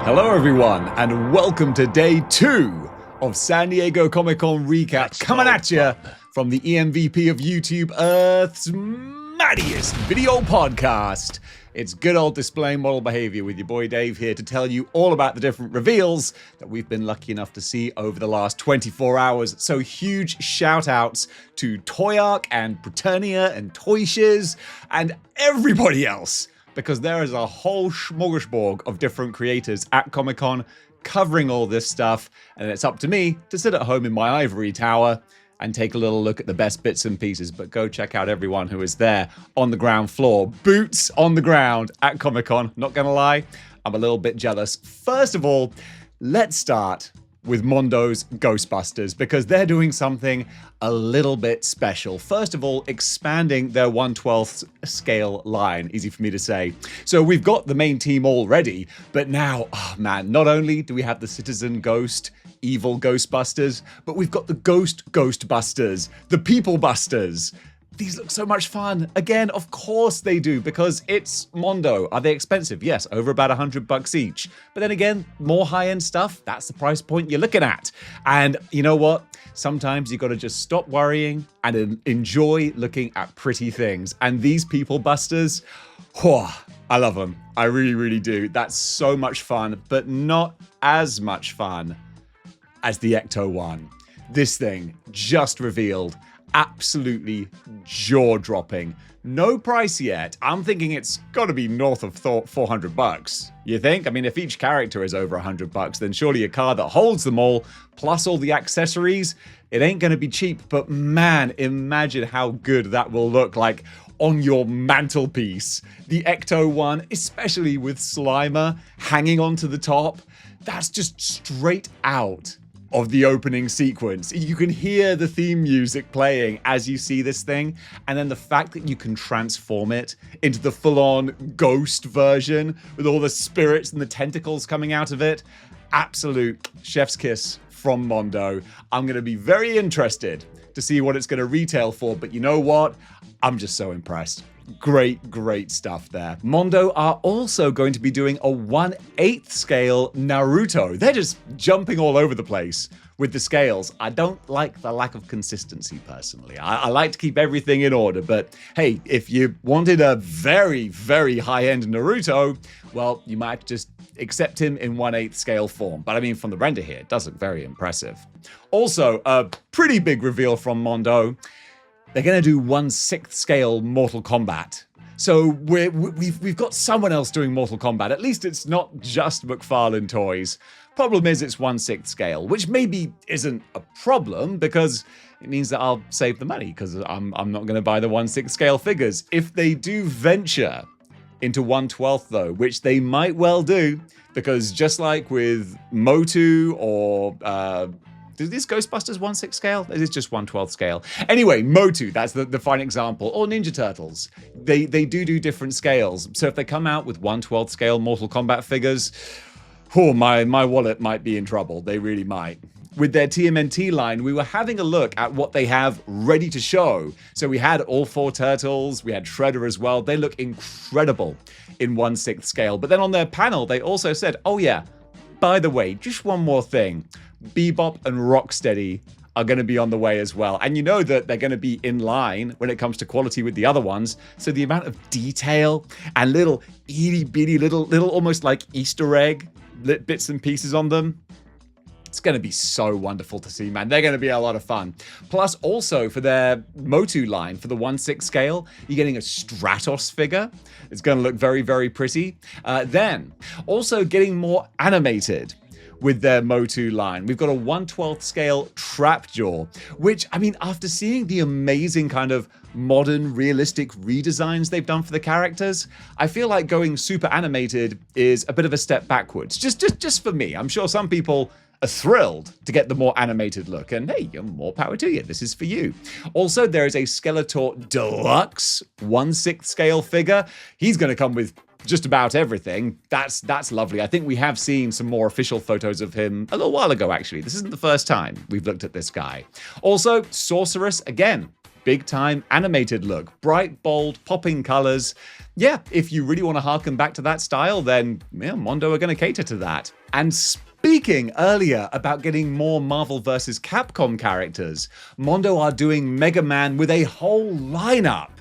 Hello everyone, and welcome to day 2 of San Diego Comic-Con recap, coming at you from the EMVP of YouTube, Earth's mightiest video podcast. It's good old display model behavior with your boy Dave here to tell you all about the different reveals that we've been lucky enough to see over the last 24 hours. So huge shout outs to Toyark and Britannia and Toyshiz and everybody else, because there is a whole smorgasbord of different creators at Comic-Con covering all this stuff, and it's up to me to sit at home in my ivory tower and take a little look at the best bits and pieces. But go check out everyone who is there on the ground floor, boots on the ground at Comic-Con. Not gonna lie, I'm a little bit jealous. First of all, let's start with Mondo's Ghostbusters, because they're doing something a little bit special. First of all, expanding their 1/12 scale line, easy for me to say. So we've got the main team already, but now, oh man, not only do we have the Citizen Ghost evil Ghostbusters, but we've got the Ghost Ghostbusters, the People Busters. These look so much fun. Again, of course they do, because it's Mondo. Are they expensive? Yes, over about $100 each. But then again, more high-end stuff, that's the price point you're looking at. And you know what? Sometimes you gotta just stop worrying and enjoy looking at pretty things. And these People Busters, I love them. I really, really do. That's so much fun, but not as much fun as the Ecto one. This thing just revealed, absolutely jaw-dropping. No price yet. I'm thinking it's got to be north of $400. You think? I mean, if each character is over $100, then surely a car that holds them all, plus all the accessories, it ain't going to be cheap. But man, imagine how good that will look like on your mantelpiece. The Ecto one, especially with Slimer hanging onto the top, that's just straight out of the opening sequence. You can hear the theme music playing as you see this thing, and then the fact that you can transform it into the full-on ghost version with all the spirits and the tentacles coming out of it. Absolute chef's kiss from Mondo. I'm going to be very interested to see what it's going to retail for, but you know what? I'm just so impressed. Great stuff there. Mondo are also going to be doing a 1/8 scale Naruto. They're just jumping all over the place with the scales. I don't like the lack of consistency personally. I like to keep everything in order, but hey, if you wanted a very high-end Naruto, well, you might just accept him in 1/8 scale form. But I mean, from the render here, it does look very impressive. Also, a pretty big reveal from Mondo. They're going to do 1/6 scale Mortal Kombat. So we've got someone else doing Mortal Kombat. At least it's not just McFarlane Toys. Problem is it's 1/6 scale, which maybe isn't a problem because it means that I'll save the money because I'm not going to buy the 1/6 scale figures. If they do venture into 1/12 though, which they might well do, because just like with Motu or is this Ghostbusters 1/6 scale? It is just 1/12 scale. Anyway, Motu, that's the fine example. Or Ninja Turtles. They do different scales. So if they come out with 1/12 scale Mortal Kombat figures, my wallet might be in trouble. They really might. With their TMNT line, we were having a look at what they have ready to show. So we had all 4 Turtles, we had Shredder as well. They look incredible in 1/6 scale. But then on their panel, they also said, oh yeah, by the way, just one more thing. Bebop and Rocksteady are going to be on the way as well. And you know that they're going to be in line when it comes to quality with the other ones. So the amount of detail and little itty bitty little almost like Easter egg bits and pieces on them, it's going to be so wonderful to see, man. They're going to be a lot of fun. Plus, also for their Motu line, for the 1/6 scale, you're getting a Stratos figure. It's going to look very pretty. Then, also getting more animated with their Motu line. We've got a 1/12 scale Trapjaw, which, I mean, after seeing the amazing kind of modern, realistic redesigns they've done for the characters, I feel like going super animated is a bit of a step backwards. Just for me. I'm sure some people are thrilled to get the more animated look, and hey, more power to you. This is for you. Also, there is a Skeletor Deluxe 1/6 scale figure. He's going to come with just about everything. That's lovely. I think we have seen some more official photos of him a little while ago, actually. This isn't the first time we've looked at this guy. Also, Sorceress, again, big-time animated look. Bright, bold, popping colors. Yeah, if you really want to harken back to that style, then yeah, Mondo are going to cater to that. And speaking earlier about getting more Marvel vs. Capcom characters, Mondo are doing Mega Man with a whole lineup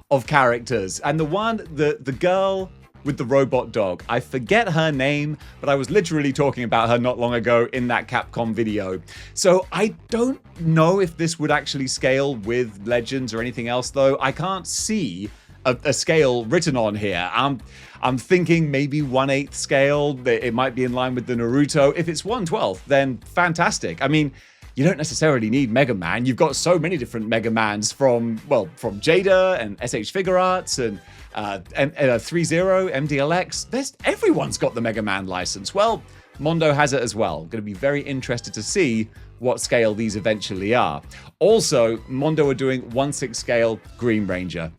of characters. And the girl with the robot dog, I forget her name, but I was literally talking about her not long ago in that Capcom video. So I don't know if this would actually scale with Legends or anything else, though. I can't see a scale written on here. I'm thinking maybe 1/8 scale. It might be in line with the Naruto. If it's 1/12, then fantastic. I mean, you don't necessarily need Mega Man. You've got so many different Mega Mans from Jada and SH Figure Arts and 3-0, MDLX. Everyone's got the Mega Man license. Well, Mondo has it as well. Going to be very interested to see what scale these eventually are. Also, Mondo are doing 1/6 scale Green Ranger.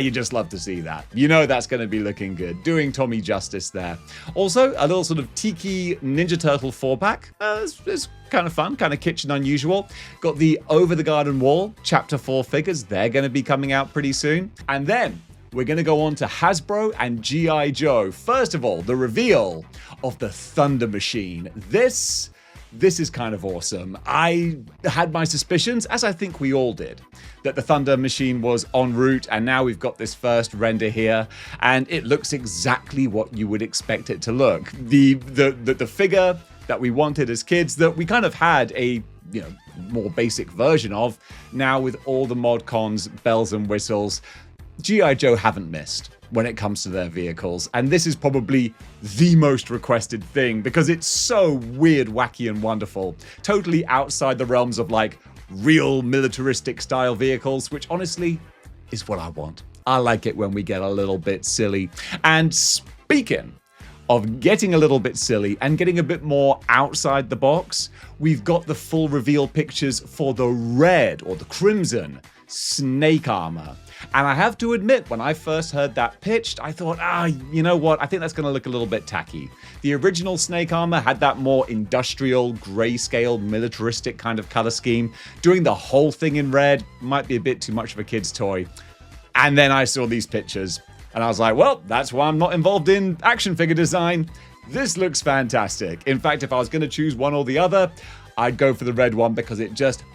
You just love to see that. You know that's going to be looking good. Doing Tommy justice there. Also, a little sort of Tiki Ninja Turtle 4-pack. It's kind of fun, kind of kitsch and unusual. Got the Over the Garden Wall Chapter 4 figures. They're going to be coming out pretty soon. And then we're going to go on to Hasbro and G.I. Joe. First of all, the reveal of the Thunder Machine. This is kind of awesome. I had my suspicions, as I think we all did, that the Thunder Machine was en route, and now we've got this first render here, and it looks exactly what you would expect it to look. The figure that we wanted as kids, that we kind of had a more basic version of, now with all the mod cons, bells and whistles. G.I. Joe haven't missed when it comes to their vehicles, and this is probably the most requested thing because it's so weird, wacky, and wonderful. Totally outside the realms of like real militaristic style vehicles, which honestly is what I want. I like it when we get a little bit silly. And speaking of getting a little bit silly and getting a bit more outside the box, we've got the full reveal pictures for the red or the crimson Snake armor. And I have to admit, when I first heard that pitched, I thought, you know what? I think that's going to look a little bit tacky. The original Snake armor had that more industrial, grayscale, militaristic kind of color scheme. Doing the whole thing in red might be a bit too much of a kid's toy. And then I saw these pictures, and I was like, well, that's why I'm not involved in action figure design. This looks fantastic. In fact, if I was going to choose one or the other, I'd go for the red one because it just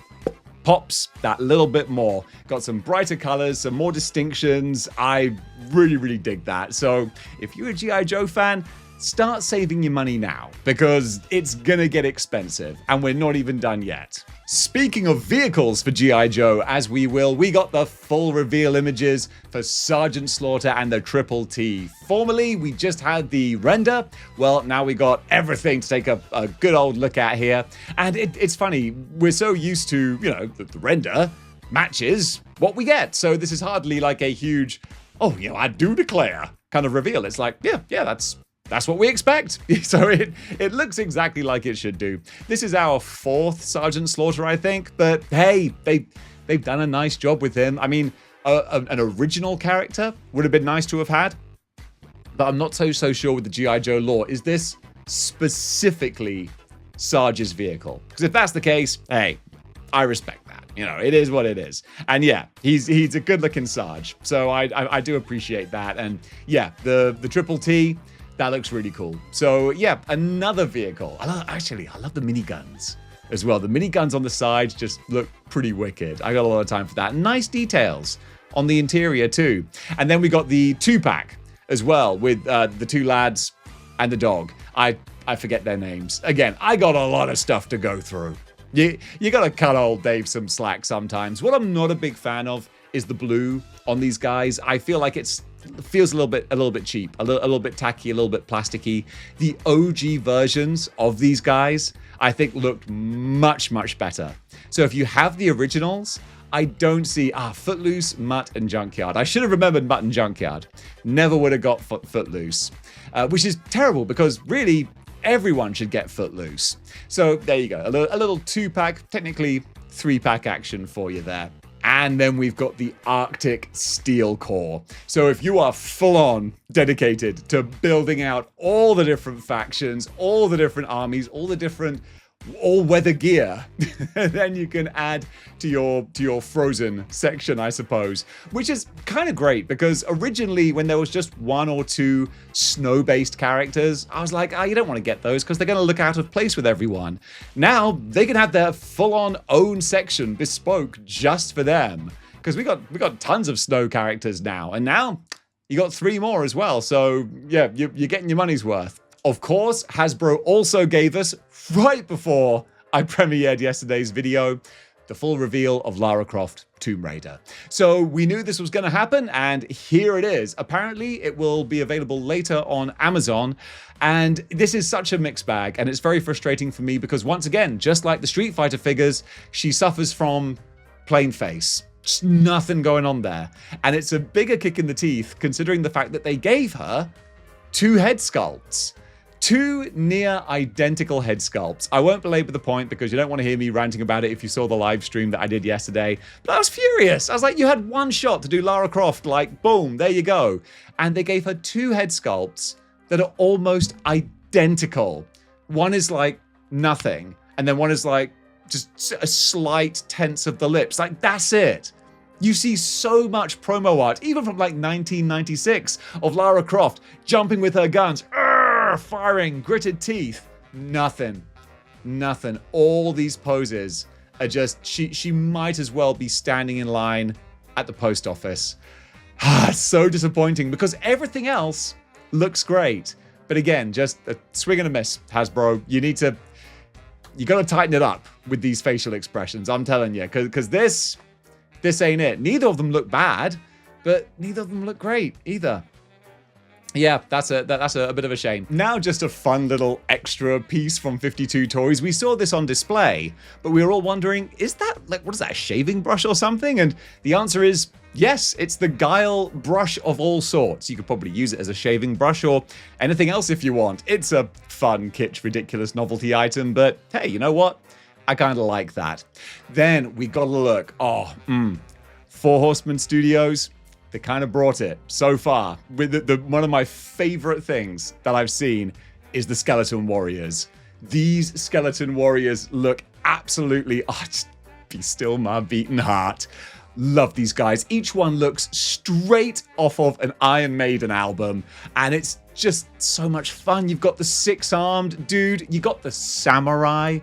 pops that little bit more. Got some brighter colors, some more distinctions. I really, really dig that. So if you're a G.I. Joe fan, start saving your money now because it's gonna get expensive and we're not even done yet. Speaking of vehicles for G.I. Joe, we got the full reveal images for Sergeant Slaughter and the Triple T. Formerly, we just had the render. Well, now we got everything to take a good old look at here. And it's funny, we're so used to, the render matches what we get. So this is hardly like a huge, I do declare kind of reveal. It's like, yeah, that's what we expect. So it looks exactly like it should do. This is our 4th Sergeant Slaughter, I think. But hey, they've done a nice job with him. I mean, an original character would have been nice to have had. But I'm not so sure with the G.I. Joe lore. Is this specifically Sarge's vehicle? Because if that's the case, hey, I respect that. It is what it is. And yeah, he's a good-looking Sarge. So I do appreciate that. And yeah, the Triple T, that looks really cool. So yeah, another vehicle. I love the miniguns as well. The miniguns on the sides just look pretty wicked. I got a lot of time for that. Nice details on the interior too. And then we got the 2-pack as well with the 2 lads and the dog. I forget their names. Again, I got a lot of stuff to go through. You gotta cut old Dave some slack sometimes. What I'm not a big fan of is the blue on these guys. I feel like it feels a little bit cheap, a little bit tacky, a little bit plasticky. The OG versions of these guys, I think, looked much, much better. So if you have the originals, I don't see Footloose, Mutt, and Junkyard. I should have remembered Mutt and Junkyard. Never would have got Footloose, which is terrible because really everyone should get Footloose. So there you go, a little 2-pack, technically 3-pack action for you there. And then we've got the Arctic Steel Corps. So if you are full on dedicated to building out all the different factions, all the different armies, all the different all-weather gear. Then you can add to your Frozen section, I suppose, which is kind of great because originally when there was just one or two snow-based characters, I was like, you don't want to get those because they're going to look out of place with everyone. Now they can have their full-on own section bespoke just for them because we got tons of snow characters now, and now you got 3 more as well. So yeah, you're getting your money's worth. Of course, Hasbro also gave us, right before I premiered yesterday's video, the full reveal of Lara Croft Tomb Raider. So we knew this was going to happen, and here it is. Apparently, it will be available later on Amazon, and this is such a mixed bag, and it's very frustrating for me because, once again, just like the Street Fighter figures, she suffers from plain face. Just nothing going on there. And it's a bigger kick in the teeth, considering the fact that they gave her 2 head sculpts. 2 near identical head sculpts. I won't belabor the point because you don't want to hear me ranting about it if you saw the live stream that I did yesterday. But I was furious. I was like, you had one shot to do Lara Croft, like, boom, there you go. And they gave her 2 head sculpts that are almost identical. One is like nothing, and then one is like just a slight tense of the lips. Like, that's it. You see so much promo art, even from like 1996, of Lara Croft jumping with her guns, firing, gritted teeth. Nothing. All these poses are just, she might as well be standing in line at the post office. So disappointing because everything else looks great. But again, just a swing and a miss, Hasbro. You got to tighten it up with these facial expressions, I'm telling you, because this ain't it. Neither of them look bad, but neither of them look great either. Yeah, that's a bit of a shame. Now just a fun little extra piece from 52 Toys. We saw this on display, but we were all wondering, is that, like, what is that, a shaving brush or something? And the answer is yes, it's the Guile brush of all sorts. You could probably use it as a shaving brush or anything else if you want. It's a fun, kitsch, ridiculous novelty item, but hey, you know what? I kind of like that. Then we got to look. 4 Horsemen Studios. They kind of brought it so far. With one of my favorite things that I've seen is the Skeleton Warriors. These Skeleton Warriors look absolutely, just be still my beating heart. Love these guys. Each one looks straight off of an Iron Maiden album, and it's just so much fun. You've got the 6-armed dude. You got the samurai.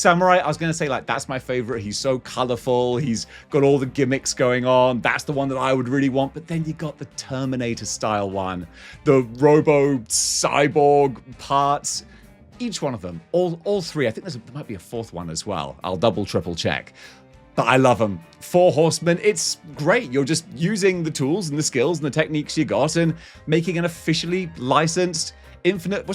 I was going to say, like, that's my favorite. He's so colorful. He's got all the gimmicks going on. That's the one that I would really want. But then you got the Terminator style one, the Robo Cyborg parts. Each one of them, all 3. I think there might be a 4th one as well. I'll double, triple check. But I love them. 4 Horsemen, it's great. You're just using the tools and the skills and the techniques you got and making an officially licensed Infinite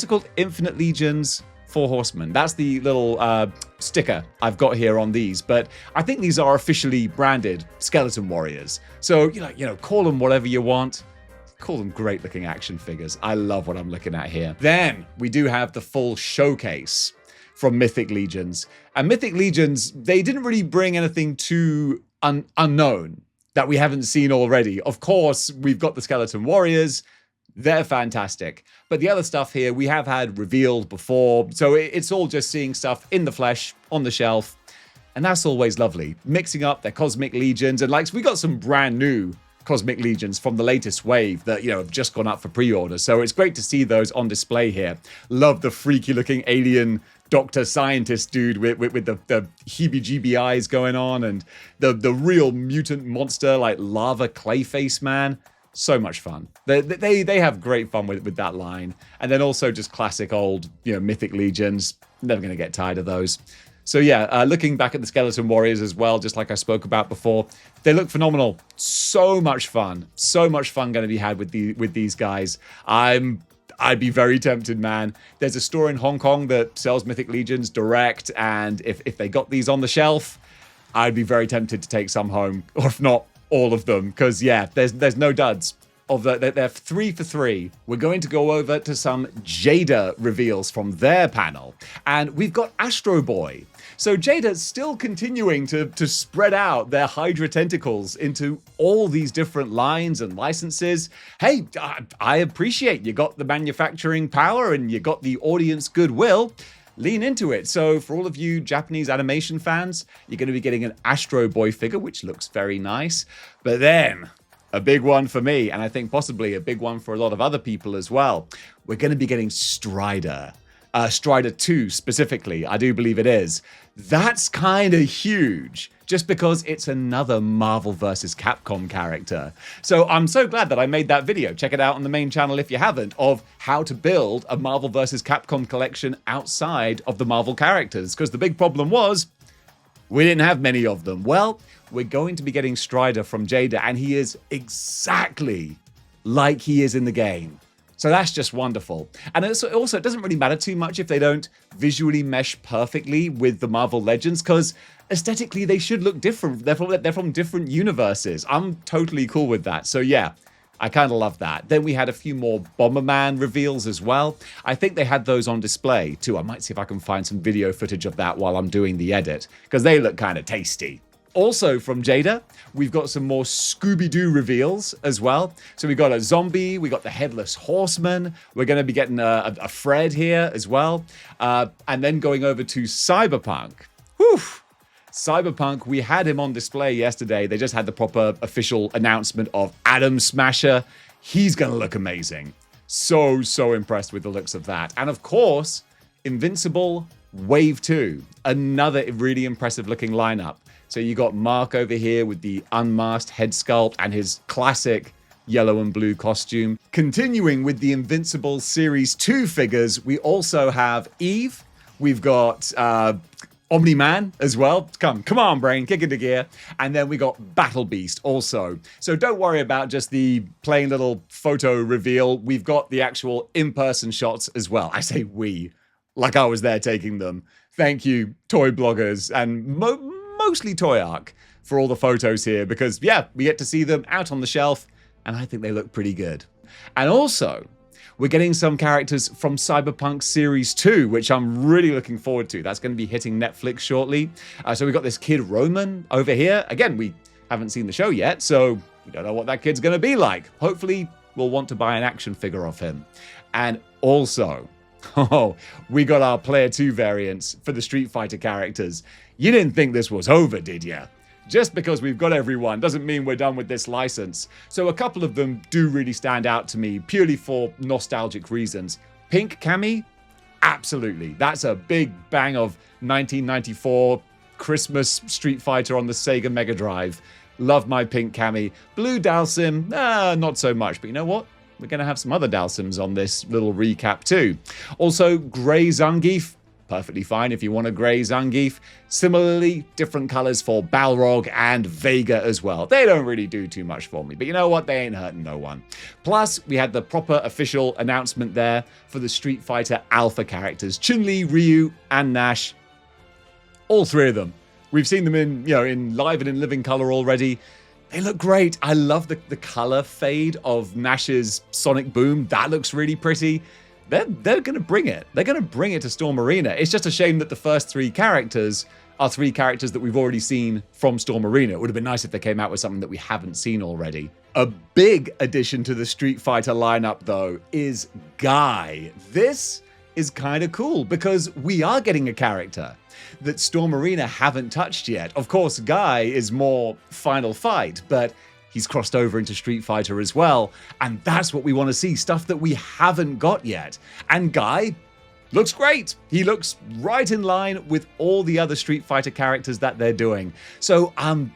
Legions 4 Horsemen. That's the little sticker I've got here on these. But I think these are officially branded Skeleton Warriors. So, call them whatever you want. Call them great looking action figures. I love what I'm looking at here. Then we do have the full showcase from Mythic Legions. And Mythic Legions, they didn't really bring anything too unknown that we haven't seen already. Of course, we've got the Skeleton Warriors. They're fantastic. But the other stuff here we have had revealed before. So it's all just seeing stuff in the flesh, on the shelf. And that's always lovely. Mixing up their Cosmic Legions. And we got some brand new Cosmic Legions from the latest wave that, have just gone up for pre-order. So it's great to see those on display here. Love the freaky looking alien Dr. Scientist dude with the heebie-jeebie eyes going on, and the real mutant monster like Lava Clayface Man. So much fun. They have great fun with that line. And then also just classic old, Mythic Legions. Never going to get tired of those. So yeah, looking back at the Skeleton Warriors as well, just like I spoke about before, they look phenomenal. So much fun. So much fun going to be had with these guys. I'd be very tempted, man. There's a store in Hong Kong that sells Mythic Legions direct, and if they got these on the shelf, I'd be very tempted to take some home, or if not, all of them, because yeah, there's no duds. They're 3 for 3. We're going to go over to some Jada reveals from their panel, and we've got Astro Boy. So Jada's still continuing to spread out their Hydra tentacles into all these different lines and licenses. Hey, I appreciate you got the manufacturing power and you got the audience goodwill. lean into it. So for all of you Japanese animation fans, you're going to be getting an Astro Boy figure, which looks very nice. But then a big one for me, and I think possibly a big one for a lot of other people as well. We're going to be getting Strider. Strider 2 specifically, I do believe it is. That's kind of huge, just because it's another Marvel vs. Capcom character. So I'm so glad that I made that video. Check it out on the main channel if you haven't, of how to build a Marvel vs. Capcom collection outside of the Marvel characters. Because the big problem was, we didn't have many of them. Well, we're going to be getting Strider from Jada, and he is exactly like he is in the game. So that's just wonderful. And also, it doesn't really matter too much if they don't visually mesh perfectly with the Marvel Legends, because aesthetically they should look different. They're from different universes. I'm totally cool with that. So yeah, I kind of love that. Then we had a few more Bomberman reveals as well. I think they had those on display too. I might see if I can find some video footage of that while I'm doing the edit, because they look kind of tasty. Also from Jada, we've got some more Scooby-Doo reveals as well. So we got a zombie, we got the Headless Horseman, we're going to be getting a Fred here as well. And then going over to Cyberpunk. Whew! Cyberpunk, we had him on display yesterday. They just had the proper official announcement of Atom Smasher. He's going to look amazing. So impressed with the looks of that. And of course, Invincible Wave 2, another really impressive looking lineup. So you got Mark over here with the unmasked head sculpt and his classic yellow and blue costume. Continuing with the Invincible Series 2 figures, we also have Eve. We've got Omni-Man as well. Come on, brain, kick into gear. And then we got Battle Beast also. So don't worry about just the plain little photo reveal. We've got the actual in-person shots as well. I say we, like I was there taking them. Thank you, toy bloggers, and mostly Toy Arc for all the photos here, because yeah, we get to see them out on the shelf and I think they look pretty good. And also, we're getting some characters from Cyberpunk Series 2, which I'm really looking forward to. That's going to be hitting Netflix shortly. So we got this kid Roman over here. Again, we haven't seen the show yet, so we don't know what that kid's going to be like. Hopefully, we'll want to buy an action figure of him. And also, we got our Player 2 variants for the Street Fighter characters. You didn't think this was over, did ya? Just because we've got everyone doesn't mean we're done with this license. So a couple of them do really stand out to me, purely for nostalgic reasons. Pink Cammy? Absolutely. That's a big bang of 1994 Christmas Street Fighter on the Sega Mega Drive. Love my Pink Cammy. Blue Dalsim? Not so much, but you know what? We're going to have some other Dalsims on this little recap too. Also, Grey Zangief. Perfectly fine if you want a Grey Zangief. Similarly, different colors for Balrog and Vega as well. They don't really do too much for me, but you know what? They ain't hurting no one. Plus, we had the proper official announcement there for the Street Fighter Alpha characters. Chun-Li, Ryu, and Nash. All three of them. We've seen them in live and in living color already. They look great. I love the color fade of Nash's Sonic Boom. That looks really pretty. They're going to bring it. They're going to bring it to Storm Arena. It's just a shame that the first three characters are three characters that we've already seen from Storm Arena. It would have been nice if they came out with something that we haven't seen already. A big addition to the Street Fighter lineup, though, is Guy. This is kind of cool because we are getting a character that Storm Arena haven't touched yet. Of course, Guy is more Final Fight, but he's crossed over into Street Fighter as well, and that's what we want to see, stuff that we haven't got yet. And Guy looks great. He looks right in line with all the other Street Fighter characters that they're doing. So I'm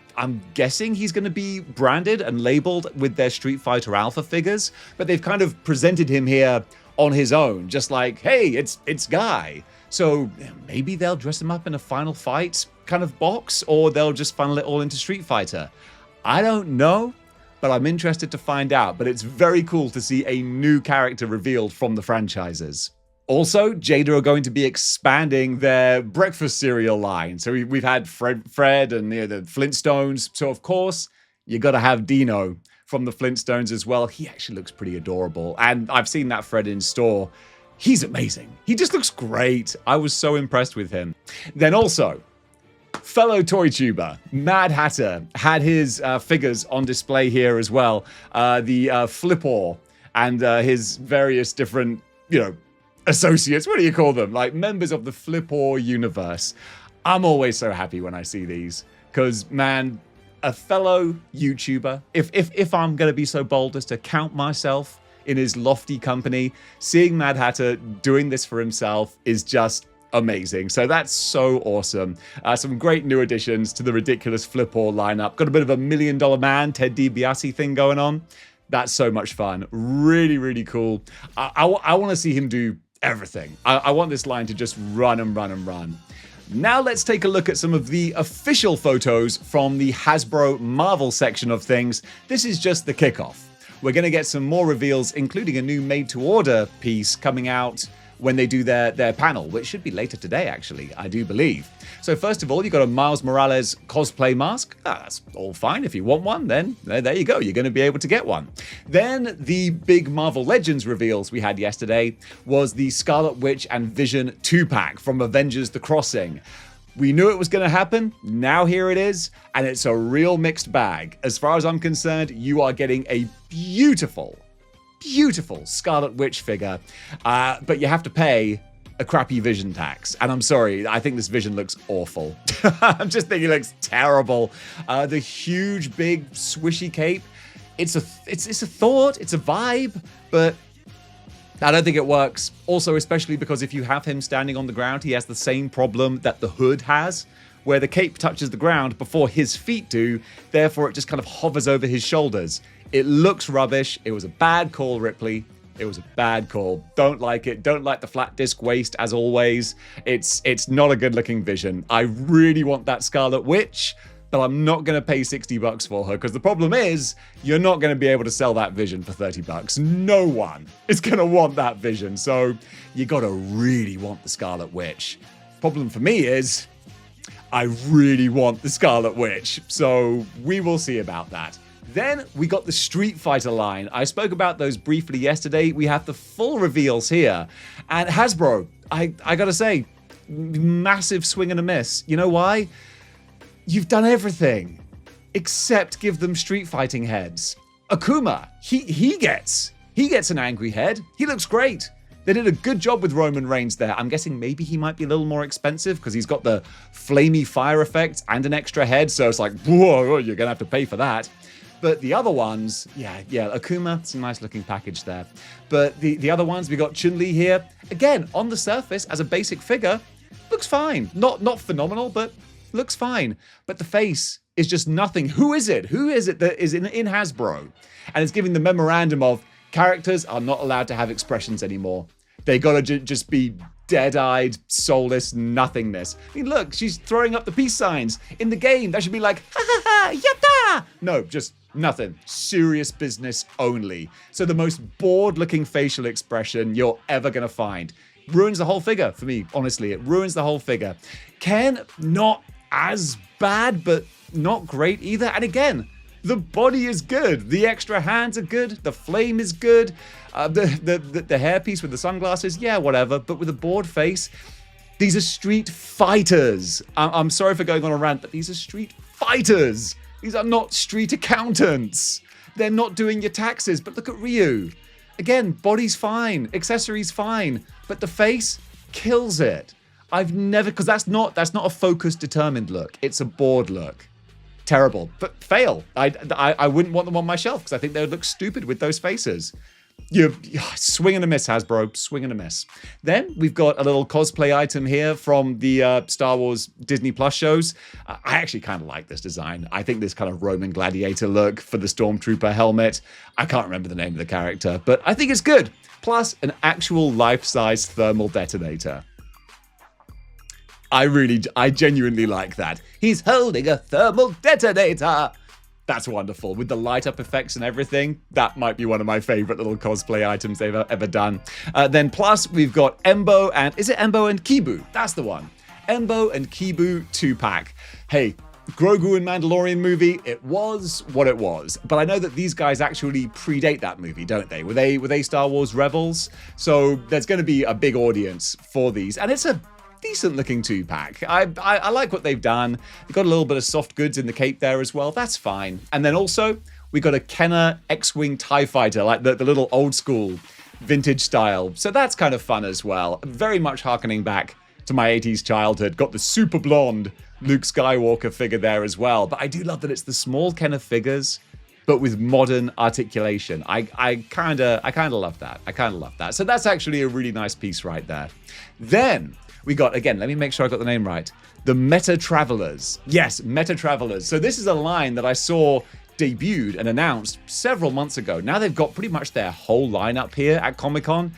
guessing he's going to be branded and labeled with their Street Fighter Alpha figures, but they've kind of presented him here on his own, just like, hey, it's Guy. So maybe they'll dress him up in a Final Fight kind of box, or they'll just funnel it all into Street Fighter. I don't know, but I'm interested to find out. But it's very cool to see a new character revealed from the franchises. Also, Jada are going to be expanding their breakfast cereal line. So we've had Fred and the Flintstones. So of course, you got to have Dino from the Flintstones as well. He actually looks pretty adorable. And I've seen that Fred in store. He's amazing. He just looks great. I was so impressed with him. Then also, fellow toy tuber, Mad Hatter, had his figures on display here as well. The Flipper and his various different, associates, what do you call them? Like members of the Flipor universe. I'm always so happy when I see these because, man, a fellow YouTuber, if I'm going to be so bold as to count myself in his lofty company, seeing Mad Hatter doing this for himself is just amazing. So that's so awesome. Some great new additions to the ridiculous Flipor lineup. Got a bit of a $1 Million Man, Ted DiBiase thing going on. That's so much fun. Really, really cool. I want to see him do everything. I want this line to just run and run and run. Now let's take a look at some of the official photos from the Hasbro Marvel section of things. This is just the kickoff. We're going to get some more reveals, including a new made-to-order piece coming out when they do their panel, which should be later today, actually, I do believe. So first of all, you've got a Miles Morales cosplay mask. That's all fine. If you want one, then there you go. You're going to be able to get one. Then the big Marvel Legends reveals we had yesterday was the Scarlet Witch and Vision 2-pack from Avengers: The Crossing. We knew it was going to happen. Now here it is, and it's a real mixed bag. As far as I'm concerned, you are getting a beautiful Scarlet Witch figure, but you have to pay a crappy Vision tax. And I'm sorry, I think this Vision looks awful. I'm just thinking it looks terrible. The huge, big, swishy cape. It's a thought, it's a vibe, but I don't think it works. Also, especially because if you have him standing on the ground, he has the same problem that the hood has, where the cape touches the ground before his feet do, therefore it just kind of hovers over his shoulders. It looks rubbish. It was a bad call, Ripley. It was a bad call. Don't like it. Don't like the flat disc waist, as always. It's not a good-looking Vision. I really want that Scarlet Witch, but I'm not going to pay $60 for her, because the problem is, you're not going to be able to sell that Vision for $30. No one is going to want that Vision, so you got to really want the Scarlet Witch. Problem for me is, I really want the Scarlet Witch, so we will see about that. Then we got the Street Fighter line. I spoke about those briefly yesterday. We have the full reveals here. And Hasbro, I gotta say, massive swing and a miss. You know why? You've done everything except give them street fighting heads. Akuma, he gets an angry head. He looks great. They did a good job with Roman Reigns there. I'm guessing maybe he might be a little more expensive because he's got the flamey fire effect and an extra head. So it's like, whoa, you're gonna have to pay for that. But the other ones, yeah, Akuma, it's a nice looking package there. But the other ones, we got Chun-Li here. Again, on the surface, as a basic figure, looks fine. Not phenomenal, but looks fine. But the face is just nothing. Who is it? Who is it that is in Hasbro? And it's giving the memorandum of characters are not allowed to have expressions anymore. They gotta just be dead-eyed, soulless nothingness. I mean, look, she's throwing up the peace signs. In the game, that should be like, ha ha ha, yatta! No, just nothing. Serious business only. So the most bored-looking facial expression you're ever gonna find. Ruins the whole figure for me, honestly. It ruins the whole figure. Ken, not as bad, but not great either. And again, the body is good. The extra hands are good. The flame is good. The hairpiece with the sunglasses, yeah, whatever. But with a bored face, these are street fighters. I'm sorry for going on a rant, but these are street fighters. These are not street accountants. They're not doing your taxes. But look at Ryu. Again, body's fine, accessories fine, but the face kills it. I've never, because that's not a focused, determined look. It's a bored look. Terrible, but fail. I wouldn't want them on my shelf because I think they would look stupid with those faces. You swing and a miss, Hasbro, swing and a miss. Then we've got a little cosplay item here from the Star Wars Disney Plus shows. I actually kind of like this design. I think this kind of Roman gladiator look for the Stormtrooper helmet. I can't remember the name of the character, but I think it's good. Plus an actual life-size thermal detonator. I genuinely like that. He's holding a thermal detonator. That's wonderful. With the light up effects and everything, that might be one of my favorite little cosplay items they've ever done. Then plus we've got Embo and, is it Embo and Kibu? That's the one. Embo and Kibu 2-pack. Hey, Grogu and Mandalorian movie, it was what it was. But I know that these guys actually predate that movie, don't they? Were they Star Wars rebels? So there's going to be a big audience for these. And it's a decent looking 2-pack. I like what they've done. They've got a little bit of soft goods in the cape there as well. That's fine. And then also, we got a Kenner X-Wing TIE Fighter, like the little old school vintage style. So that's kind of fun as well. Very much harkening back to my 80s childhood. Got the super blonde Luke Skywalker figure there as well. But I do love that it's the small kind of figures, but with modern articulation. I kind of love that. I kind of love that. So that's actually a really nice piece right there. Then we got, again, let me make sure I got the name right, the Meta Travelers. Yes, Meta Travelers. So this is a line that I saw debuted and announced several months ago. Now they've got pretty much their whole lineup here at Comic-Con.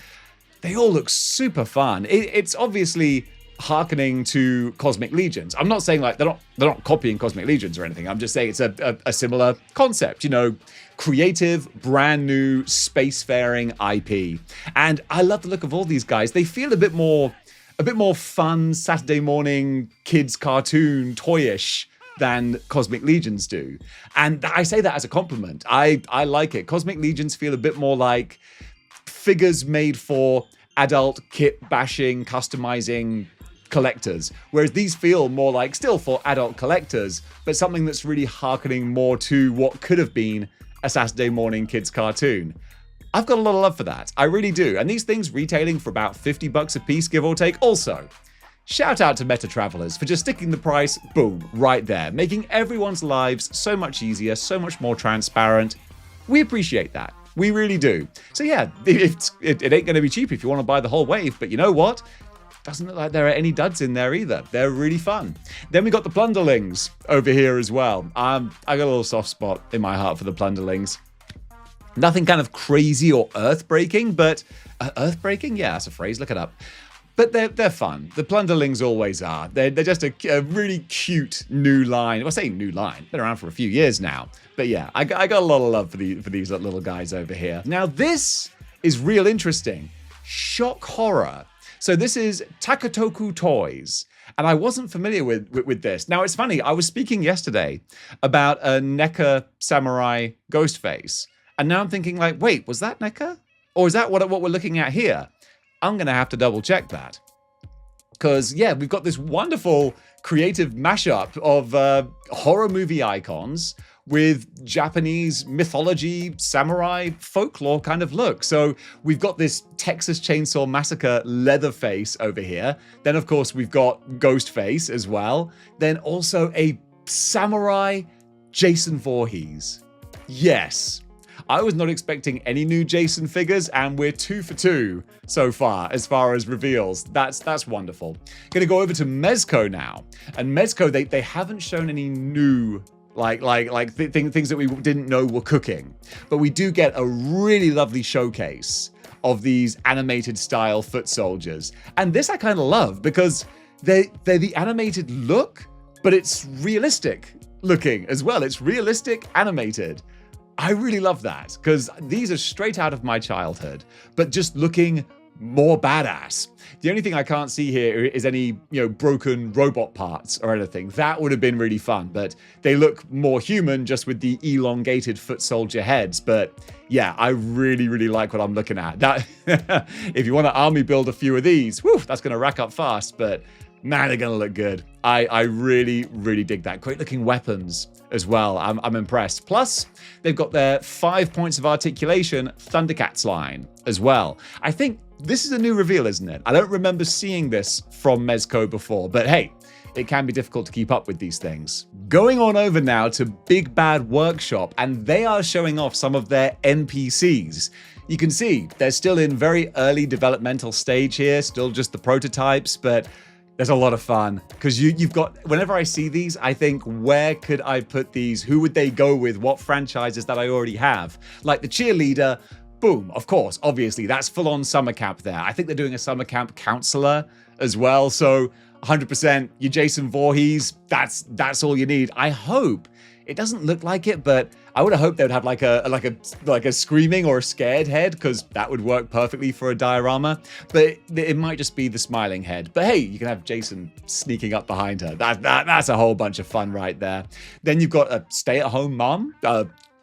They all look super fun. It's obviously harkening to Cosmic Legions. I'm not saying like they're not copying Cosmic Legions or anything. I'm just saying it's a similar concept, you know, creative, brand new, spacefaring IP. And I love the look of all these guys. They feel a bit more fun Saturday morning kids cartoon toyish than Cosmic Legions do. And I say that as a compliment. I like it. Cosmic Legions feel a bit more like figures made for adult kit bashing, customizing collectors, whereas these feel more like still for adult collectors, but something that's really harkening more to what could have been a Saturday morning kids cartoon. I've got a lot of love for that. I really do. And these things retailing for about $50 a piece, give or take. Also, shout out to Meta Travelers for just sticking the price, boom, right there, making everyone's lives so much easier, so much more transparent. We appreciate that. We really do. So yeah, it ain't going to be cheap if you want to buy the whole wave, but you know what? Doesn't look like there are any duds in there either. They're really fun. Then we got the Plunderlings over here as well. I got a little soft spot in my heart for the Plunderlings. Nothing kind of crazy or earth-breaking, but... earth-breaking? Yeah, that's a phrase. Look it up. But they're fun. The Plunderlings always are. They're just a really cute new line. Well, I say new line. Been around for a few years now. But yeah, I got a lot of love for these little guys over here. Now this is real interesting. Shock horror. So this is Takatoku Toys. And I wasn't familiar with this. Now it's funny, I was speaking yesterday about a NECA Samurai Ghostface. And now I'm thinking like, wait, was that NECA? Or is that what we're looking at here? I'm going to have to double check that. Because, yeah, we've got this wonderful creative mashup of horror movie icons with Japanese mythology, samurai, folklore kind of look. So we've got this Texas Chainsaw Massacre Leatherface over here. Then, of course, we've got Ghostface as well. Then also a samurai Jason Voorhees. Yes. I was not expecting any new Jason figures, and we're 2 for 2 so far as reveals. That's wonderful. Gonna go over to Mezco now. And Mezco, they haven't shown any new things that we didn't know were cooking. But we do get a really lovely showcase of these animated style foot soldiers. And this I kind of love because they're the animated look, but it's realistic looking as well. It's realistic animated. I really love that because these are straight out of my childhood, but just looking more badass. The only thing I can't see here is any, broken robot parts or anything. That would have been really fun, but they look more human just with the elongated foot soldier heads. But yeah, I really, really like what I'm looking at. That if you want to army build a few of these, whew, that's going to rack up fast, but man, they're going to look good. I really, really dig that. Great looking weapons as well. I'm impressed. Plus, they've got their 5 points of articulation Thundercats line as well. I think this is a new reveal, isn't it? I don't remember seeing this from Mezco before, but hey, it can be difficult to keep up with these things. Going on over now to Big Bad Workshop, and they are showing off some of their NPCs. You can see they're still in very early developmental stage here, still just the prototypes, but there's a lot of fun because you've got, whenever I see these, I think, where could I put these? Who would they go with? What franchises that I already have? Like the cheerleader, boom, of course, obviously, that's full on summer camp there. I think they're doing a summer camp counselor as well. So 100% your Jason Voorhees, that's all you need. I hope, it doesn't look like it, but I would have hoped they would have like a screaming or a scared head because that would work perfectly for a diorama. But it might just be the smiling head. But hey, you can have Jason sneaking up behind her. That's a whole bunch of fun right there. Then you've got a stay-at-home mom.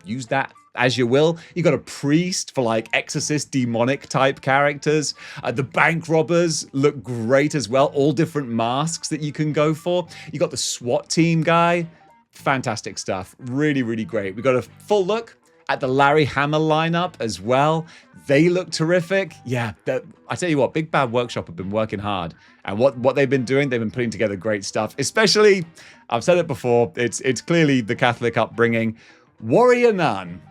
Use that as you will. You got a priest for like exorcist demonic type characters. The bank robbers look great as well. All different masks that you can go for. You got the SWAT team guy. Fantastic stuff. Really, really great. We got a full look at the Larry Hama lineup as well. They look terrific. Yeah, I tell you what, Big Bad Workshop have been working hard. And what they've been doing, they've been putting together great stuff. Especially, I've said it before, it's clearly the Catholic upbringing. Warrior Nun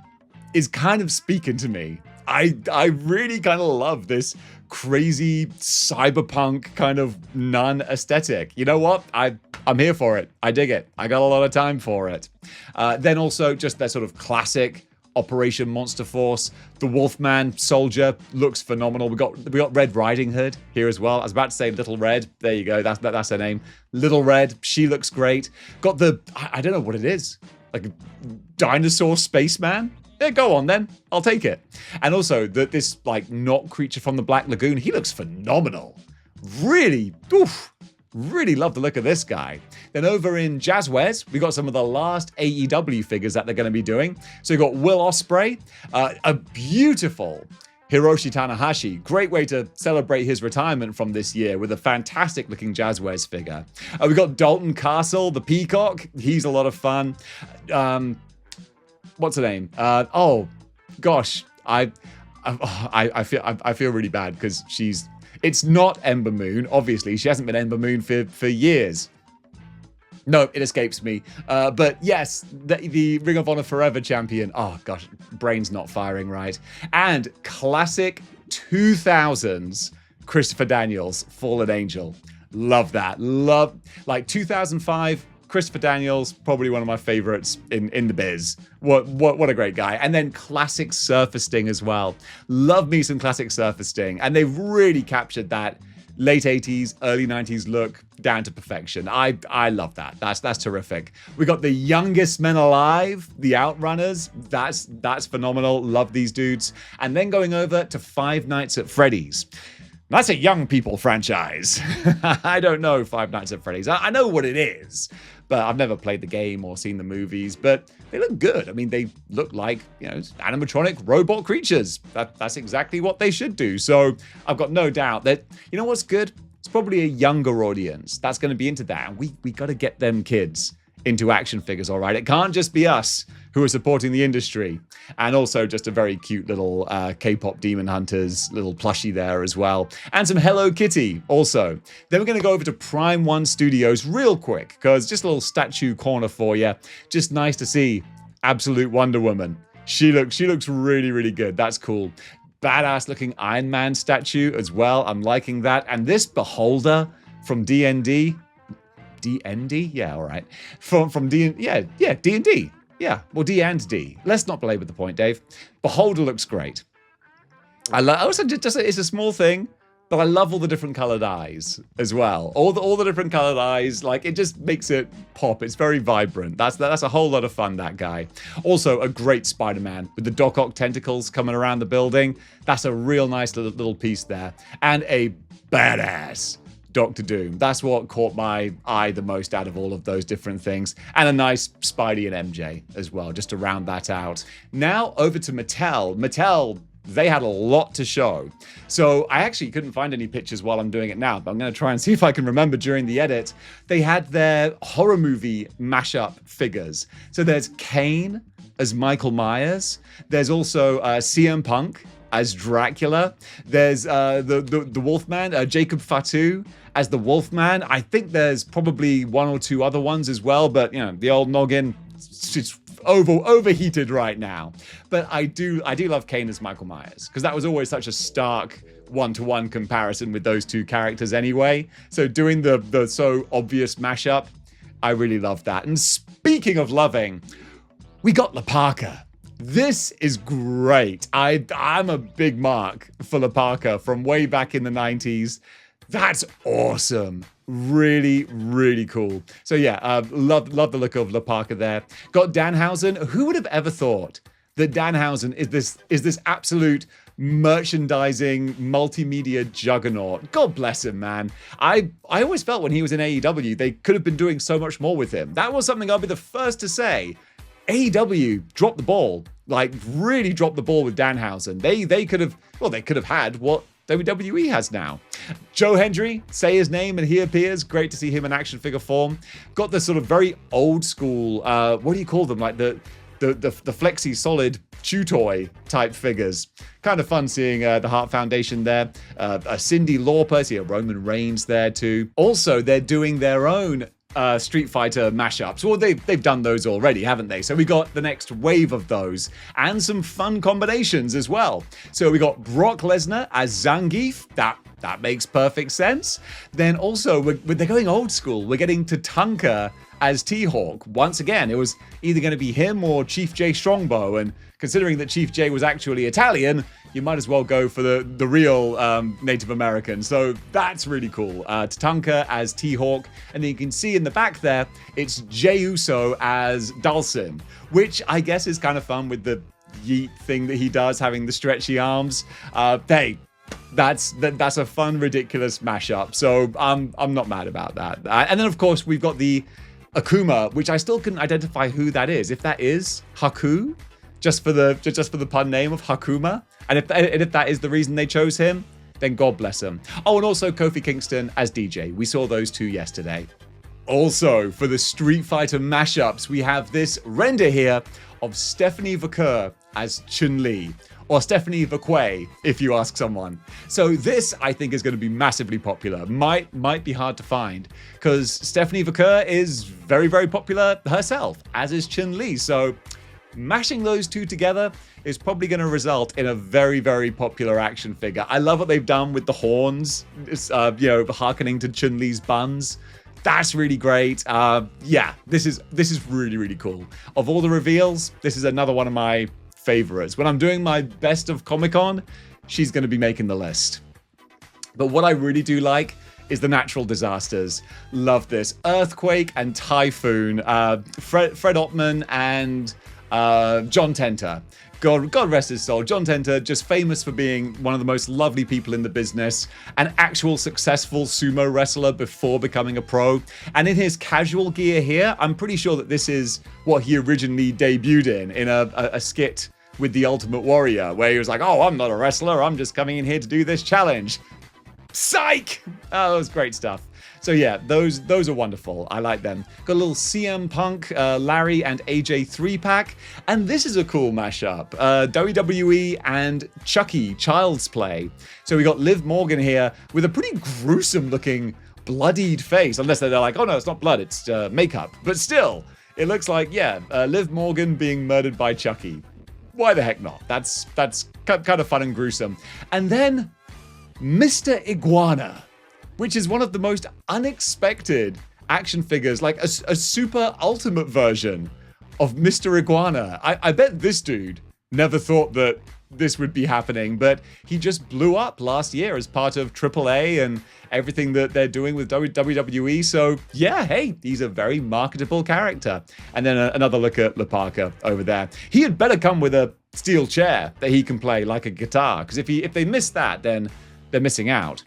is kind of speaking to me. I really kind of love this crazy cyberpunk kind of nun aesthetic. You know what? I'm here for it. I dig it. I got a lot of time for it. Then also just that sort of classic Operation Monster Force. The Wolfman soldier looks phenomenal. We got Red Riding Hood here as well. I was about to say Little Red. There you go. That's her name. Little Red. She looks great. Got I don't know what it is. Like a dinosaur spaceman. Yeah, go on then. I'll take it. And also this like Not creature from the Black Lagoon. He looks phenomenal. Really, really love the look of this guy. Then over in Jazzwares, we got some of the last AEW figures that they're going to be doing. So you got Will Ospreay, a beautiful Hiroshi Tanahashi. Great way to celebrate his retirement from this year with a fantastic looking Jazzwares figure. We got Dalton Castle, the Peacock. He's a lot of fun. What's her name? Oh gosh, I feel really bad because it's not Ember Moon, obviously. She hasn't been Ember Moon for years. No, it escapes me. But yes, the Ring of Honor Forever champion. Oh gosh, brain's not firing right. And classic 2000s Christopher Daniels, Fallen Angel. Love that. Love, like 2005, Christopher Daniels, probably one of my favorites in the biz. What a great guy. And then classic Surfer Sting as well. Love me some classic Surfer Sting. And they've really captured that late 80s, early 90s look down to perfection. I love that. That's terrific. We got the youngest men alive, the Outrunners. That's phenomenal. Love these dudes. And then going over to Five Nights at Freddy's. That's a young people franchise. I don't know Five Nights at Freddy's. I know what it is, but I've never played the game or seen the movies, but they look good. I mean, they look like, animatronic robot creatures. That's exactly what they should do. So I've got no doubt that, you know what's good? It's probably a younger audience that's going to be into that. And we got to get them kids into action figures, all right? It can't just be us who are supporting the industry. And also just a very cute little K-pop Demon Hunters little plushie there as well. And some Hello Kitty also. Then we're going to go over to Prime One Studios real quick, because just a little statue corner for you. Just nice to see Absolute Wonder Woman. She looks really, really good. That's cool. Badass looking Iron Man statue as well. I'm liking that. And this Beholder from D&D. D&D? Yeah, all right. From D&D. Yeah, D&D. Yeah, well, D and D. Let's not belabor the point, Dave. Beholder looks great. It's a small thing, but I love all the different colored eyes as well. All the different colored eyes, like it just makes it pop. It's very vibrant. That's a whole lot of fun, that guy. Also, a great Spider-Man with the Doc Ock tentacles coming around the building. That's a real nice little piece there. And a badass Doctor Doom. That's what caught my eye the most out of all of those different things. And a nice Spidey and MJ as well, just to round that out. Now over to Mattel. Mattel, they had a lot to show. So I actually couldn't find any pictures while I'm doing it now, but I'm going to try and see if I can remember during the edit. They had their horror movie mashup figures. So there's Kane as Michael Myers. There's also CM Punk as Dracula. There's the Wolfman, Jacob Fatu as the Wolfman. I think there's probably one or two other ones as well, but the old noggin, it's overheated right now. But I do love Kane as Michael Myers, because that was always such a stark one-to-one comparison with those two characters anyway. So doing the so obvious mashup, I really love that. And speaking of loving, we got La Parka. This is great. I'm a big mark for La Parka from way back in the 90s. That's awesome. Really, really cool. So yeah, love the look of La Parka there. Got Danhausen. Who would have ever thought that Danhausen is this absolute merchandising multimedia juggernaut? God bless him, man. I always felt when he was in AEW, they could have been doing so much more with him. That was something I'll be the first to say. AEW dropped the ball, like really dropped the ball with Danhausen. They could have had what WWE has now. Joe Hendry, say his name and he appears. Great to see him in action figure form. Got the sort of very old school, what do you call them? Like the the flexi solid chew toy type figures. Kind of fun seeing the Hart Foundation there. A Cyndi Lauper, see a Roman Reigns there too. Also, they're doing their own Street Fighter mashups. Well, they've done those already, haven't they? So we got the next wave of those and some fun combinations as well. So we got Brock Lesnar as Zangief. That makes perfect sense. Then also, they're going old school. We're getting Tatanka as T-Hawk. Once again, it was either going to be him or Chief J Strongbow, and considering that Chief J was actually Italian, you might as well go for the real Native American. So that's really cool. Tatanka as T-Hawk, and then you can see in the back there, it's Jey Uso as Dhalsim, which I guess is kind of fun with the yeet thing that he does, having the stretchy arms. Hey, that's a fun, ridiculous mashup. So I'm not mad about that. And then of course we've got the Akuma, which I still couldn't identify who that is. If that is Haku, just for the pun name of Hakuma, and if that is the reason they chose him, then God bless him. Oh, and also Kofi Kingston as DJ. We saw those two yesterday. Also, for the Street Fighter mashups, we have this render here of Stephanie Vaquer as Chun-Li, or Stephanie Vaquet, if you ask someone. So this, I think, is going to be massively popular. Might be hard to find, because Stephanie Vaquer is very, very popular herself, as is Chun-Li. So mashing those two together is probably going to result in a very, very popular action figure. I love what they've done with the horns, hearkening to Chun-Li's buns. That's really great. Yeah, this is really, really cool. Of all the reveals, this is another one of my favorites. When I'm doing my best of Comic-Con, she's going to be making the list. But what I really do like is the natural disasters. Love this. Earthquake and Typhoon. Fred Ottman and John Tenter. God rest his soul. John Tenter, just famous for being one of the most lovely people in the business, an actual successful sumo wrestler before becoming a pro. And in his casual gear here, I'm pretty sure that this is what he originally debuted in a skit with the Ultimate Warrior, where he was like, oh, I'm not a wrestler, I'm just coming in here to do this challenge. Psych! Oh, that was great stuff. So yeah, those are wonderful. I like them. Got a little CM Punk, Larry and AJ 3-pack. And this is a cool mashup. WWE and Chucky, Child's Play. So we got Liv Morgan here with a pretty gruesome looking bloodied face. Unless they're like, oh no, it's not blood, it's makeup. But still, it looks like, yeah, Liv Morgan being murdered by Chucky. Why the heck not? That's kind of fun and gruesome. And then Mr. Iguana, which is one of the most unexpected action figures, like a super ultimate version of Mr. Iguana. I bet this dude never thought that this would be happening, but he just blew up last year as part of AAA and everything that they're doing with WWE. So yeah, hey, he's a very marketable character. And then another look at Lepaka over there. He had better come with a steel chair that he can play like a guitar, because if they miss that, then they're missing out.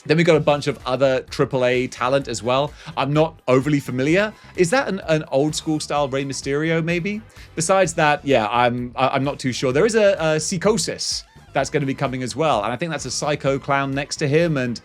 Then we got a bunch of other AAA talent as well. I'm not overly familiar. Is that an old school style Rey Mysterio maybe? Besides that, yeah, I'm not too sure. There is a Psychosis that's going to be coming as well, and I think that's a Psycho Clown next to him, and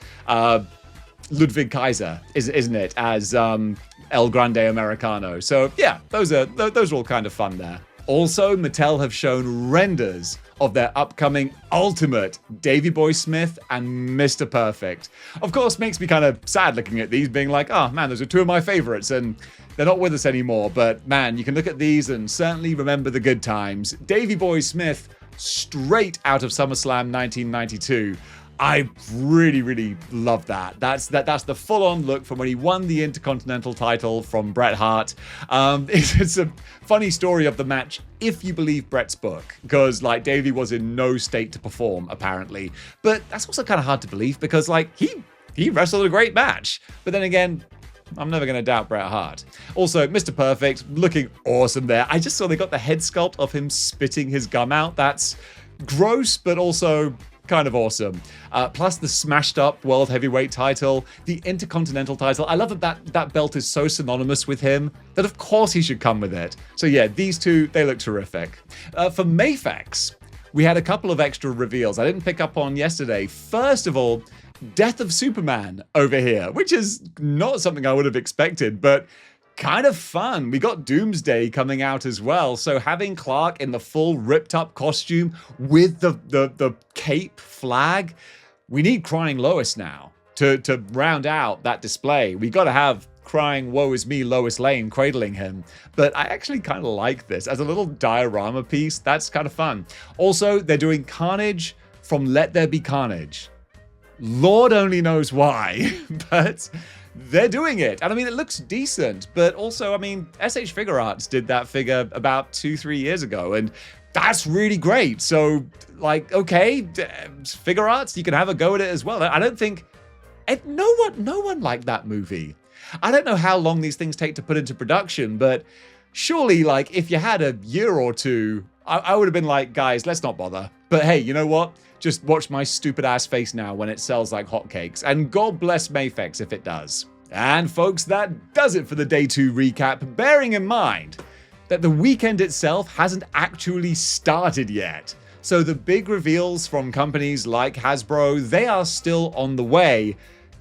Ludwig Kaiser, isn't it, as El Grande Americano. So yeah, those are all kind of fun there. Also, Mattel have shown renders of their upcoming Ultimate Davey Boy Smith and Mr. Perfect. Of course, makes me kind of sad looking at these, being like, oh man, those are two of my favorites and they're not with us anymore. But man, you can look at these and certainly remember the good times. Davey Boy Smith, straight out of SummerSlam 1992. I really, really love that. That's the full-on look from when he won the Intercontinental title from Bret Hart. It's a funny story of the match, if you believe Bret's book, because like Davey was in no state to perform apparently. But that's also kind of hard to believe because like he wrestled a great match. But then again, I'm never going to doubt Bret Hart. Also, Mr. Perfect looking awesome there. I just saw they got the head sculpt of him spitting his gum out. That's gross, but also kind of awesome. Plus the smashed up World Heavyweight title, the Intercontinental title. I love that belt is so synonymous with him that of course he should come with it. So yeah, these two, they look terrific. For Mafex, we had a couple of extra reveals I didn't pick up on yesterday. First of all, Death of Superman over here, which is not something I would have expected, but kind of fun. We got Doomsday coming out as well. So having Clark in the full ripped up costume with the cape flag, we need Crying Lois now to round out that display. We got to have crying woe is me Lois Lane cradling him. But I actually kind of like this as a little diorama piece. That's kind of fun. Also, they're doing Carnage from Let There Be Carnage. Lord only knows why, but they're doing it. And I mean, it looks decent, but also, I mean, SH Figure Arts did that figure about 2-3 years ago, and that's really great. So, like, okay, Figure Arts, you can have a go at it as well. I don't think, no one liked that movie. I don't know how long these things take to put into production, but surely, like, if you had a year or two, I would have been like, guys, let's not bother. But hey, you know what? Just watch my stupid ass face now when it sells like hotcakes. And God bless Mafex if it does. And folks, that does it for the Day 2 recap, bearing in mind that the weekend itself hasn't actually started yet. So the big reveals from companies like Hasbro, they are still on the way.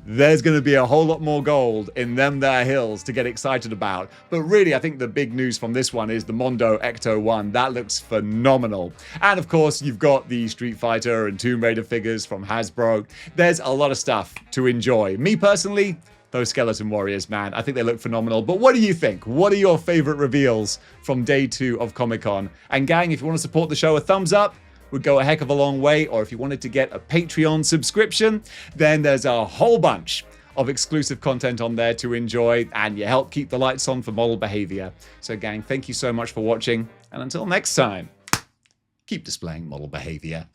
There's going to be a whole lot more gold in them there hills to get excited about. But really, I think the big news from this one is the Mondo Ecto 1. That looks phenomenal. And of course, you've got the Street Fighter and Tomb Raider figures from Hasbro. There's a lot of stuff to enjoy. Me personally, those Skeleton Warriors, man, I think they look phenomenal. But what do you think? What are your favorite reveals from Day 2 of Comic-Con? And gang, if you want to support the show, a thumbs up would go a heck of a long way. Or if you wanted to get a Patreon subscription, then there's a whole bunch of exclusive content on there to enjoy, and you help keep the lights on for Model Behaviour. So gang, thank you so much for watching, and until next time, keep displaying model behaviour.